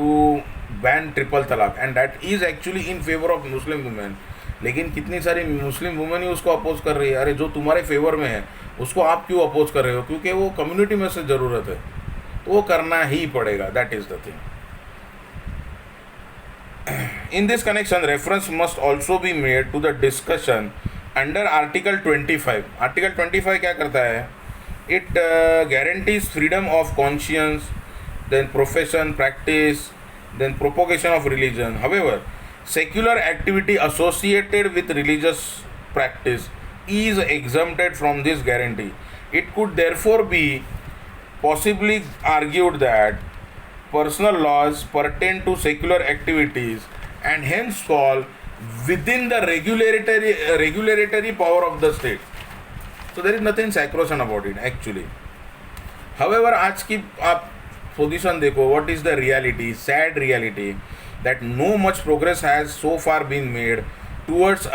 ban triple talaq and that is actually in favour of Muslim women. लेकिन कितनी सारी मुस्लिम वुमेन ही उसको अपोज कर रही है. अरे जो तुम्हारे फेवर में है उसको आप क्यों अपोज कर रहे हो? क्योंकि वो कम्युनिटी में से ज़रूरत है, तो वो करना ही पड़ेगा. That is the thing. In this connection, reference must also be made to the discussion under Article 25. Article 25 क्या करता है? It guarantees freedom of conscience, then profession, practice, then propagation of religion. However, secular activity associated with religious practice is exempted from this guarantee. It could therefore be possibly argued that personal laws pertain to secular activities and hence fall within the regulatory power of the state. So there is nothing sacrosanct about it actually. However, आज की आप position देखो, what is the reality, sad reality, that no much progress has so far been made towards